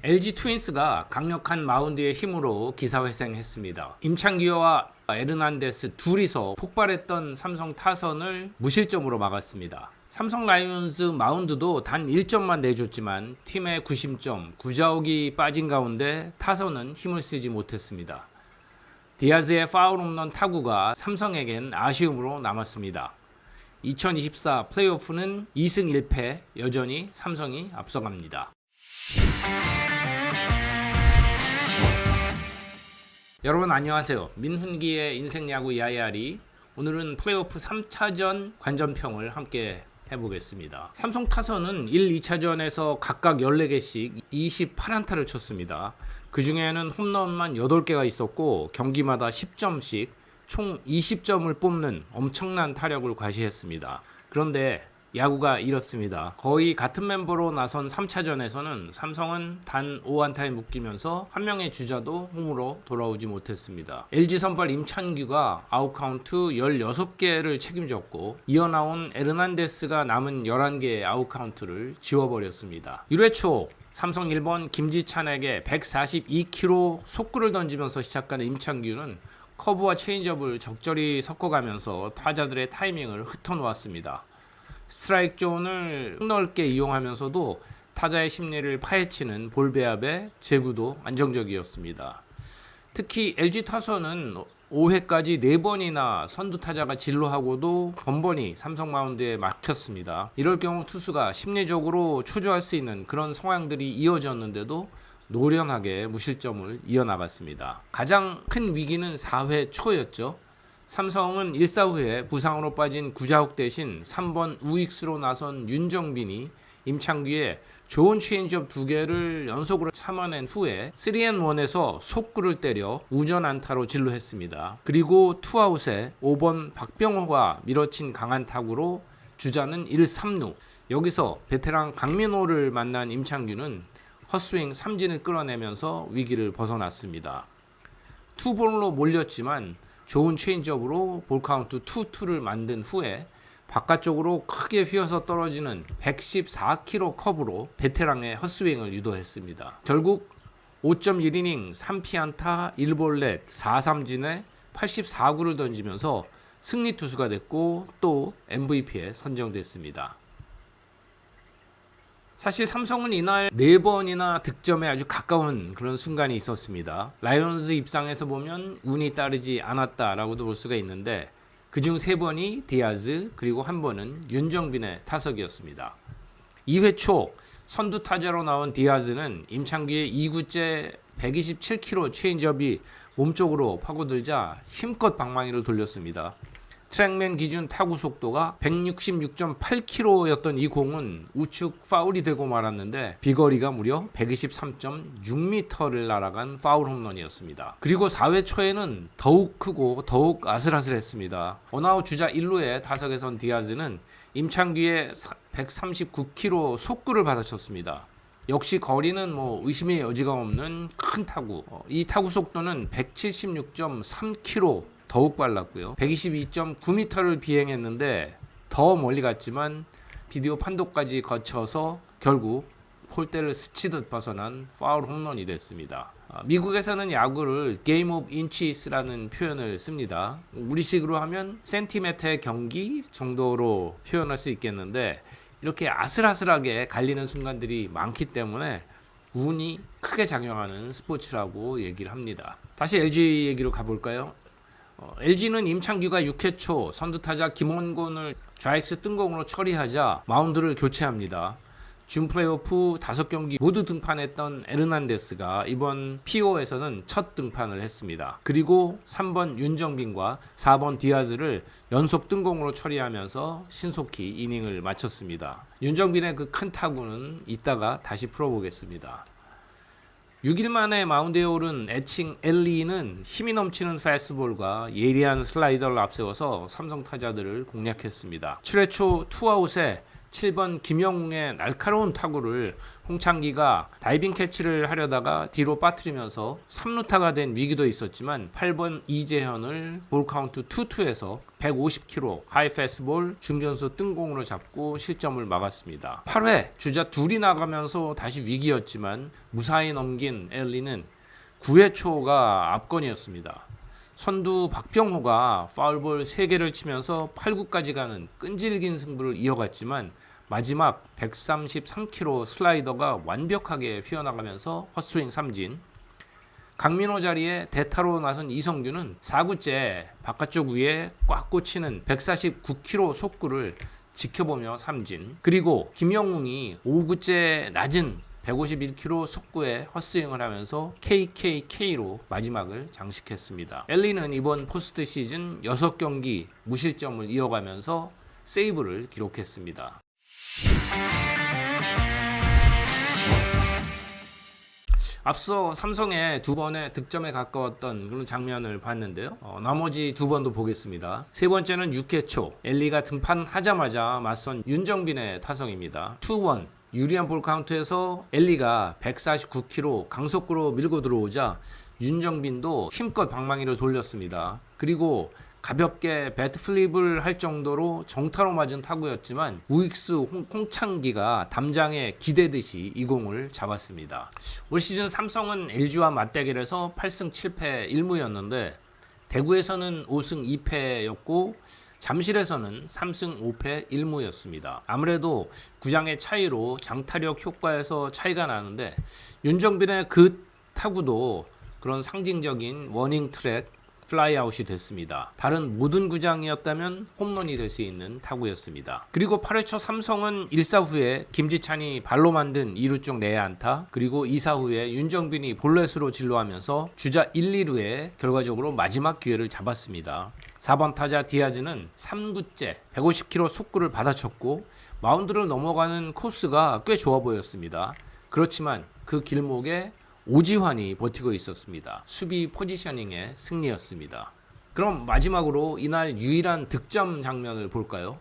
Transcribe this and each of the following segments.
LG 트윈스가 강력한 마운드의 힘으로 기사회생했습니다. 임창규와 에르난데스 둘이서 폭발했던 삼성 타선을 무실점으로 막았습니다. 삼성 라이온즈 마운드도 단 1점만 내줬지만 팀의 구심점, 구자욱이 빠진 가운데 타선은 힘을 쓰지 못했습니다. 디아즈의 파울 홈런 타구가 삼성에겐 아쉬움으로 남았습니다. 2024 플레이오프는 2승 1패, 여전히 삼성이 앞서갑니다. 여러분 안녕하세요. 민훈기의 인생야구 야야리. 오늘은 플레이오프 3차전 관전평을 함께 해보겠습니다. 삼성 타선은 1, 2차전에서 각각 14개씩 28안타를 쳤습니다. 그 중에는 홈런만 8개가 있었고 경기마다 10점씩 총 20점을 뽑는 엄청난 타력을 과시했습니다. 그런데 야구가 이렇습니다. 거의 같은 멤버로 나선 3차전에서는 삼성은 단 5안타에 묶이면서 한 명의 주자도 홈으로 돌아오지 못했습니다. LG 선발 임찬규가 아웃카운트 16개를 책임졌고 이어 나온 에르난데스가 남은 11개의 아웃카운트를 지워버렸습니다. 1회 초 삼성 1번 김지찬에게 142km 속구를 던지면서 시작한 임창규는 커브와 체인지업을 적절히 섞어가면서 타자들의 타이밍을 흩어놓았습니다. 스트라이크 존을 넓게 이용하면서도 타자의 심리를 파헤치는 볼 배합의 제구도 안정적이었습니다. 특히 LG 타선은 5회까지 4번이나 선두 타자가 진로하고도 번번이 삼성 마운드에 막혔습니다. 이럴 경우 투수가 심리적으로 초조할 수 있는 그런 상황들이 이어졌는데도 노련하게 무실점을 이어나갔습니다. 가장 큰 위기는 4회 초였죠. 삼성은 1사 후에 부상으로 빠진 구자욱 대신 3번 우익수로 나선 윤정빈이 임창규의 좋은 체인지업 2개를 연속으로 참아낸 후에 3&1에서 속구를 때려 우전 안타로 진루했습니다. 그리고 투아웃에 5번 박병호가 밀어친 강한 타구로 주자는 1, 3루. 여기서 베테랑 강민호를 만난 임창규는 헛스윙 삼진을 끌어내면서 위기를 벗어났습니다. 투볼로 몰렸지만 좋은 체인지업으로 볼카운트 2-2를 만든 후에 바깥쪽으로 크게 휘어서 떨어지는 114km 커브로 베테랑의 헛스윙을 유도했습니다. 결국 5.1이닝 3피안타 1볼넷 4삼진에 84구를 던지면서 승리 투수가 됐고 또 MVP에 선정됐습니다. 사실 삼성은 이날 4번이나 득점에 아주 가까운 그런 순간이 있었습니다. 라이온즈 입장에서 보면 운이 따르지 않았다라고도 볼 수가 있는데 그중 3번이 디아즈 그리고 1번은 윤정빈의 타석이었습니다. 2회 초 선두 타자로 나온 디아즈는 임창규의 2구째 127km 체인지업이 몸쪽으로 파고들자 힘껏 방망이를 돌렸습니다. 트랙맨 기준 타구 속도가 166.8km였던 이 공은 우측 파울이 되고 말았는데 비거리가 무려 123.6m를 날아간 파울 홈런이었습니다. 그리고 4회 초에는 더욱 크고 더욱 아슬아슬했습니다. 원아웃 주자 1루에 타석에 선 디아즈는 임창규의 139km 속구를 받아쳤습니다. 역시 거리는 의심의 여지가 없는 큰 타구. 이 타구 속도는 176.3km 더욱 빨랐고요. 122.9m를 비행했는데 더 멀리 갔지만 비디오 판독까지 거쳐서 결국 폴대를 스치듯 벗어난 파울 홈런이 됐습니다. 미국에서는 야구를 게임 오브 인치스라는 표현을 씁니다. 우리식으로 하면 센티미터의 경기 정도로 표현할 수 있겠는데 이렇게 아슬아슬하게 갈리는 순간들이 많기 때문에 운이 크게 작용하는 스포츠라고 얘기를 합니다. 다시 LG 얘기로 가볼까요? LG는 임창규가 6회 초 선두타자 김원곤을 좌익수 뜬공으로 처리하자 마운드를 교체합니다. 준 플레이오프 5경기 모두 등판했던 에르난데스가 이번 PO에서는 첫 등판을 했습니다. 그리고 3번 윤정빈과 4번 디아즈를 연속 뜬공으로 처리하면서 신속히 이닝을 마쳤습니다. 윤정빈의 그 큰 타구는 이따가 다시 풀어보겠습니다. 6일 만에 마운드에 오른 애칭 엘리는 힘이 넘치는 패스트볼과 예리한 슬라이더를 앞세워서 삼성 타자들을 공략했습니다. 7회 초 투아웃에 7번 김영웅의 날카로운 타구를 홍창기가 다이빙 캐치를 하려다가 뒤로 빠뜨리면서 3루타가 된 위기도 있었지만 8번 이재현을 볼 카운트 2-2에서 150km 하이 패스트볼 중견수 뜬공으로 잡고 실점을 막았습니다. 8회 주자 둘이 나가면서 다시 위기였지만 무사히 넘긴 엘리는 9회 초가 압권이었습니다. 선두 박병호가 파울볼 3개를 치면서 8구까지 가는 끈질긴 승부를 이어갔지만 마지막 133km 슬라이더가 완벽하게 휘어나가면서 헛스윙 삼진. 강민호 자리에 대타로 나선 이성규는 4구째 바깥쪽 위에 꽉 꽂히는 149km 속구를 지켜보며 삼진. 그리고 김영웅이 5구째 낮은 151km 속구에 헛스윙을 하면서 KKK로 마지막을 장식했습니다. 엘리는 이번 포스트 시즌 6경기 무실점을 이어가면서 세이브를 기록했습니다. 앞서 삼성의 2번의 득점에 가까웠던 그런 장면을 봤는데요. 나머지 2번도 보겠습니다. 세 번째는 6회 초 엘리가 등판하자마자 맞선 윤정빈의 타석입니다. 2-1 유리한 볼 카운트에서 엘리가 149km 강속구로 밀고 들어오자 윤정빈도 힘껏 방망이를 돌렸습니다. 그리고 가볍게 배트 플립을 할 정도로 정타로 맞은 타구였지만 우익수 홍창기가 담장에 기대듯이 이 공을 잡았습니다. 올 시즌 삼성은 LG와 맞대결에서 8승 7패 1무였는데 대구에서는 5승 2패였고 잠실에서는 3승 5패 1무였습니다. 아무래도 구장의 차이로 장타력 효과에서 차이가 나는데 윤정빈의 그 타구도 그런 상징적인 워닝 트랙 플라이아웃이 됐습니다. 다른 모든 구장이었다면 홈런이 될 수 있는 타구였습니다. 그리고 8회 초 삼성은 1사 후에 김지찬이 발로 만든 2루 쪽 내야 안타, 그리고 2사 후에 윤정빈이 볼넷으로 진루하면서 주자 1, 2루에 결과적으로 마지막 기회를 잡았습니다. 4번 타자 디아즈는 3구째 150km 속구를 받아쳤고 마운드를 넘어가는 코스가 꽤 좋아 보였습니다. 그렇지만 그 길목에 오지환이 버티고 있었습니다. 수비 포지셔닝의 승리였습니다. 그럼 마지막으로 이날 유일한 득점 장면을 볼까요?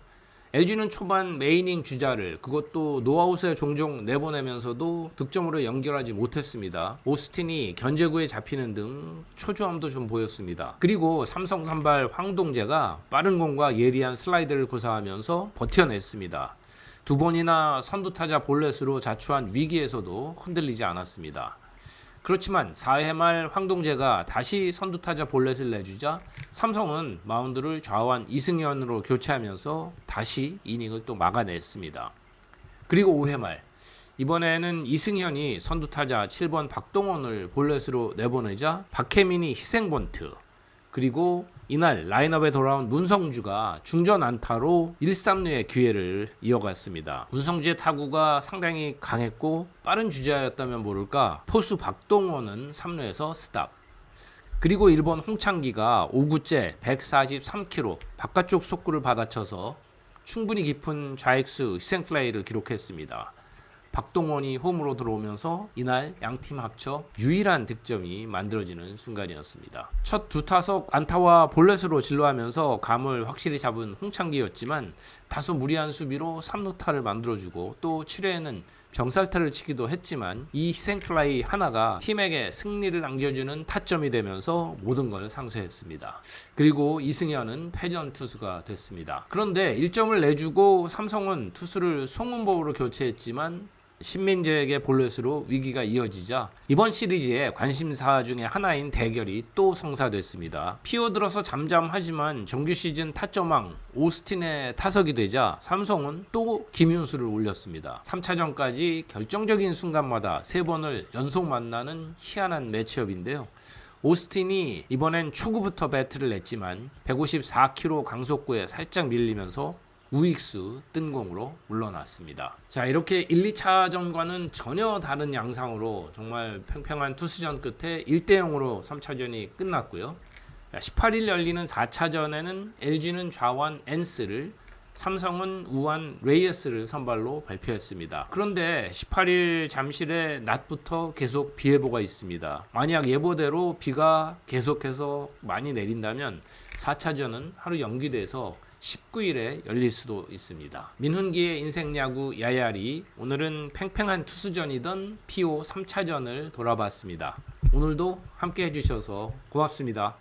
LG는 초반 메이닝 주자를 그것도 노아웃에 종종 내보내면서도 득점으로 연결하지 못했습니다. 오스틴이 견제구에 잡히는 등 초조함도 좀 보였습니다. 그리고 삼성 선발 황동재가 빠른 공과 예리한 슬라이드를 구사하면서 버텨냈습니다. 2번이나 선두타자 볼넷으로 자초한 위기에서도 흔들리지 않았습니다. 그렇지만 4회 말 황동재가 다시 선두타자 볼넷을 내주자 삼성은 마운드를 좌완 이승현으로 교체하면서 다시 이닝을 또 막아냈습니다. 그리고 5회 말 이번에는 이승현이 선두타자 7번 박동원을 볼넷으로 내보내자 박혜민이 희생번트, 그리고 이날 라인업에 돌아온 문성주가 중전 안타로 1-3루의 기회를 이어갔습니다. 문성주의 타구가 상당히 강했고 빠른 주자였다면 모를까 포수 박동원은 3루에서 스탑. 그리고 1번 홍창기가 5구째 143km 바깥쪽 속구를 받아쳐서 충분히 깊은 좌익수 희생플레이를 기록했습니다. 박동원이 홈으로 들어오면서 이날 양팀 합쳐 유일한 득점이 만들어지는 순간이었습니다. 첫 두 타석 안타와 볼넷으로 진루하면서 감을 확실히 잡은 홍창기였지만 다소 무리한 수비로 3루타를 만들어주고 또 7회에는 병살타를 치기도 했지만 이 희생플라이 하나가 팀에게 승리를 안겨주는 타점이 되면서 모든 걸 상쇄했습니다. 그리고 이승현은 패전 투수가 됐습니다. 그런데 1점을 내주고 삼성은 투수를 송은보로 교체했지만 신민재에게 볼넷으로 위기가 이어지자 이번 시리즈의 관심사 중에 하나인 대결이 또 성사됐습니다. 피어들어서 잠잠하지만 정규 시즌 타점왕 오스틴의 타석이 되자 삼성은 또 김윤수를 올렸습니다. 3차전까지 결정적인 순간마다 3번을 연속 만나는 희한한 매치업인데요. 오스틴이 이번엔 초구부터 배트를 냈지만 154km 강속구에 살짝 밀리면서 우익수 뜬공으로 물러났습니다. 자, 이렇게 1, 2차전과는 전혀 다른 양상으로 정말 팽팽한 투수전 끝에 1-0으로 3차전이 끝났고요. 18일 열리는 4차전에는 LG는 좌완 엔스를, 삼성은 우완 레이에스를 선발로 발표했습니다. 그런데 18일 잠실에 낮부터 계속 비 예보가 있습니다. 만약 예보대로 비가 계속해서 많이 내린다면 4차전은 하루 연기돼서 19일에 열릴 수도 있습니다. 민훈기의 인생야구 야야리, 오늘은 팽팽한 투수전이던 PO 3차전을 돌아봤습니다. 오늘도 함께 해주셔서 고맙습니다.